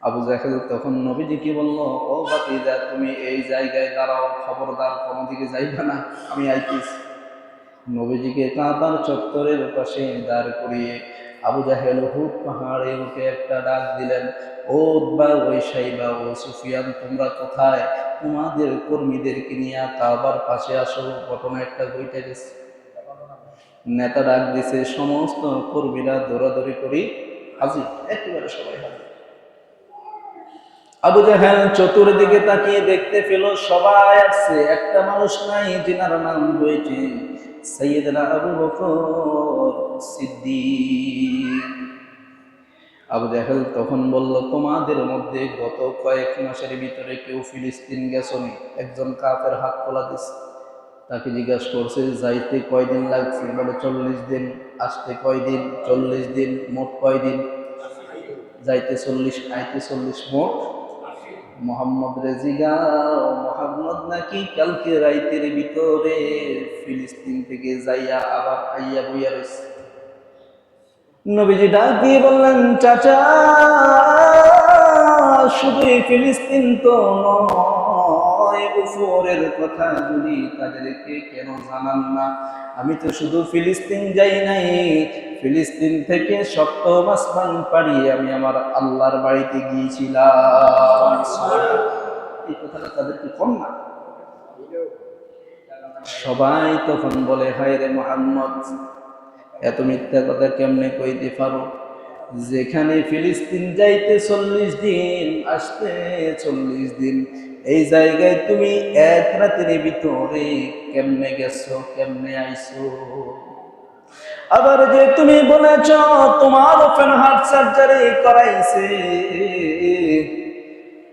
আবু জাহেল তখন নবীজিকে বলল, ও ভাতিজা, তুমি এই জায়গায় দাঁড়াও, খবরদার কোনো দিকে যাইবা না, আমি আইতেছি। নবীজিকে কাবার চত্বরের পাশে দাঁড় করিয়ে আবু জাহেল হুদ পাহাড়ে উঠে একটা ডাক দিলেন, ও উতবা, ওই সাইবা, ও সুফিয়ান, তোমরা কোথায়? তোমাদের কর্মীদেরকে নিয়ে কাবার পাশে আসো, ঘটনা একটা বইটা গেছে। নেতা ডাক দিছে, সমস্ত কর্মীরা দৌড়াদৌড়ি করি হাজির, একেবারে সবাই হাজির। আবু জাহেল চতুর্দিকে তাকিয়ে দেখতে পেল সবাই আসছে, একটা মানুষ নাই যিনার নাম হয়েছে সাইয়েদনা আবু বকর সিদ্দিক। আবু জাহেল তখন বলল, তোমাদের মধ্যে গত কয়েক মাসের ভিতরে কেউ ফিলিস্তিন গেছনি? একজন কাফের হাত তোলা দিছে। তাকে জিজ্ঞাসা করছে, যাইতে কয়দিন লাগছে? বলে 40 দিন। আসতে কয়দিন? 40 দিন। মোট কয়দিন? যাইতে 40, আইতে 40, মোট। মোহাম্মদ রেজিগা, মোহাম্মদ নাকি কালকে রাইতের ভিতরে ফিলিস্তিন থেকে যাইয়া আবার আইয়া বইয়া রয়েছে। নবীজি ডাক দিয়ে বললেন, চাচা, শুধু ফিলিস্তিন তো নয়, উপরের কথাগুলি তাদেরকে কেন জানান না? আমি তো শুধু ফিলিস্তিন যাই নাই, ফিলিস্তিন থেকে সপ্তম আসমান পাড়িয়ে আমি আমার আল্লাহর বাড়িতে গিয়েছিলাম। এই কথাটা তাদেরকে কম না? সবাই তখন বলে, হায় রে মুহাম্মদ, এত মিথ্যা কথা কেমনে কইতে পারো? যেখানে ফিলিস্তিন যাইতে 40 দিন, আসতে 40 দিন, এই জায়গায় তুমি এক রাতের ভিতরে কেমনে গেছো, কেমনে আইছো? আবার যে তুমি বলেছ তোমার ওপেন হার্ট সার্জারি করাইছে,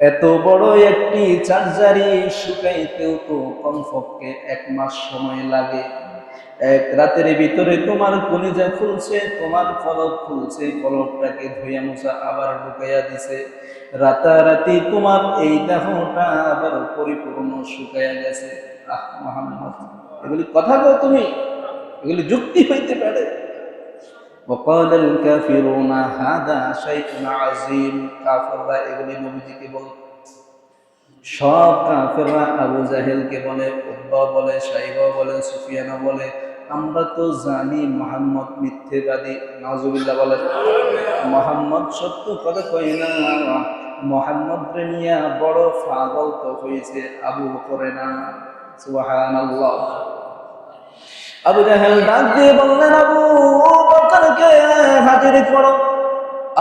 এত বড় একটি সার্জারি শুকাইতেও তো কমপক্ষে 1 মাস সময় লাগে। এক রাতের ভিতরে তোমার কলিজা খুলছে, তোমার কলব খুলছে, কলবটাকে ধুইয়া মুছা আবার ঢুকাইয়া দিছে, রাতারাতি তোমার এই দেহটা আবার পরিপূর্ণ শুকাইয়া গেছে। আহ মুহাম্মদ, এগুলি কথা বল তুমি? এগুলি যুক্তি হইতে পারে? وقال الكافرون هذا شيء عظيم। কাফেররা এগুলি নবীজিকে বলে। সব কাফেররা আবু জাহেলকে বলে, উতবা বলে, সাইবা বলে, সুফিয়ানা বলে, আমরা তো জানি মুহাম্মদ মিথ্যেবাদী। নাউজুবিল্লাহ বলে। মুহাম্মদ সত্য কথা কই না। মুহাম্মদ রে নিয়া বড় পাগল তো হইছে আবু বকরে না। সুবহানাল্লাহ। আবু জাহেল ডাক দিয়ে বললেন, আবু বকরকে হাজির করো।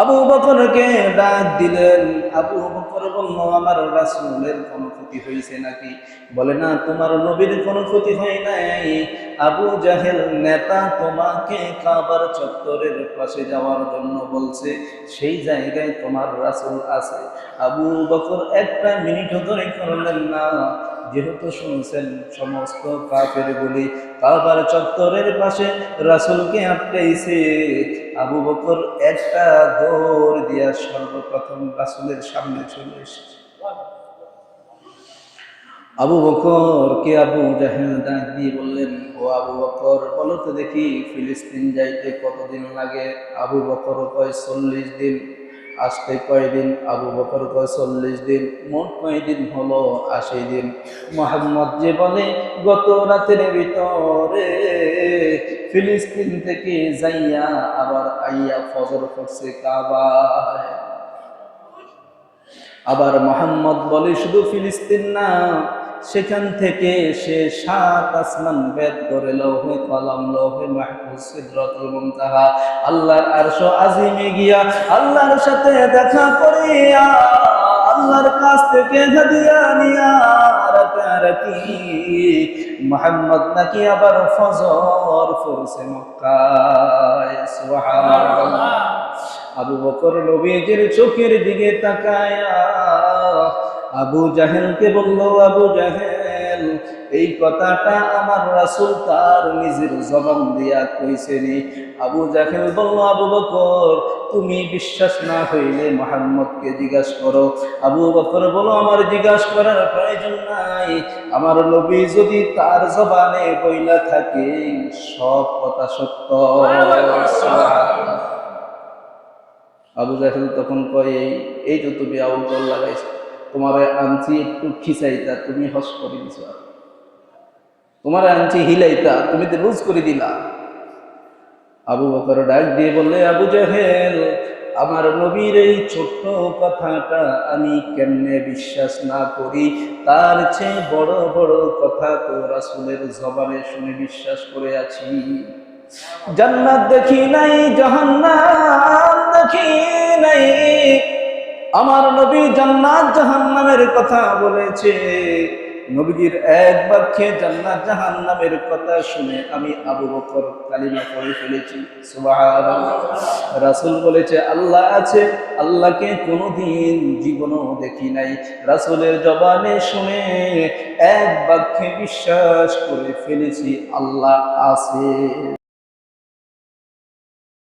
আবু বকরকে ডাক দিলেন। আবু বকর বলল, আমার রাসূলের কোনো ক্ষতি হয়েছে নাকি? বলে, না, তোমার নবীর কোনো ক্ষতি হয় নাই। আবু জাহেল নেতা তোমাকে কাবার চত্বরের পাশে যাওয়ার জন্য বলছে, সেই জায়গায় তোমার রাসূল আছে। আবু বকর একটা মিনিটও ধরে করলেন না, যেহেতু শুনছেন সমস্ত কাফের গুলি কাবার চত্বরের পাশে রাসূলকে আটকাইছে। আবু বকর একটা দৌড় দিয়া সর্বপ্রথম রাসূলের সামনে চলে এসেছে। আবু বকর কে আবু জাহেল ডাক দিয়ে বললেন, ও আবু বকর, বলো তো দেখি ফিলিস্তিন যাইতে কতদিন লাগে? আবু বকর কয় 40 দিন। আসতে কয়দিন? আবু বকর কয় 40 দিন। মোট কয়দিন হলো? 80 দিন। মুহাম্মদ যে বলে গত রাতের ভিতরে ফিলিস্তিন থেকে যাইয়া আবার আইয়া ফজর করছে কাবায়। আবার মুহাম্মদ বলে শুধু ফিলিস্তিন না, সেখান থেকে সে 7 আসমান ভেদ করে লৌহে কলম, লৌহে মাহফুজ, সিদরাতুল মুনতাহা, আল্লাহর আরশ আজিমে গিয়া আল্লাহর সাথে দেখা করিয়া আল্লাহর কাছ থেকে হাদিয়া নিয়া রাতারাতি মুহাম্মদ নাকি আবার ফজর পড়ছে মক্কায়। সুবহানাল্লাহ। আবু বকর নবীজির চোখের দিকে তাকায়া আবু জাহেলকে বলল, আবু জাহেল, এই কথাটা আমার রাসূল তার নিজের জবান দিয়া কইছেনি। আবু জাহেল বলল, আবু বকর, তুমি বিশ্বাস না হইলে মুহাম্মদকে জিজ্ঞাসা করো। আবু বকর বলল, আমার জিজ্ঞাসা করার প্রয়োজন নাই, আমার নবী যদি তার জবানে বইলা থাকে সব কথা সত্য। সুবহানাল্লাহ। আবু জাহেল তখন কয়, এই তো তুমি আবু বকর লাগাইছো, তোমার আনছি একটু খিচাইতা, তুমি হস করে দিছো, তোমার আনছি হিলাইতা, তুমি তো লুজ করে দিলা। আবু বকর ডাক দিয়ে বললে, আবু জাহেল, আমার নবীর এই ছোট্ট কথাটা আমি কেমনে বিশ্বাস না করি, তার চেয়ে বড় বড় কথা তো রাসূলের জবানে শুনে বিশ্বাস করে আছি। জান্নাত দেখি নাই, জাহান্নাম দেখি নাই, আমার নবী জান্নাত জাহান্নামের কথা বলেছে। নবীর এক বাক্যে জান্নাত জাহান্নামের কথা শুনে আমি আবু বকর কালিমা পড়ে ফেলেছি। সুবহানাল্লাহ। রাসূল বলেছে আল্লাহ আছে, আল্লাহকে কোনোদিন জীবনও দেখি নাই, রাসূলের জবানে শুনে এক বাক্যে বিশ্বাস করে ফেলেছি আল্লাহ আছে।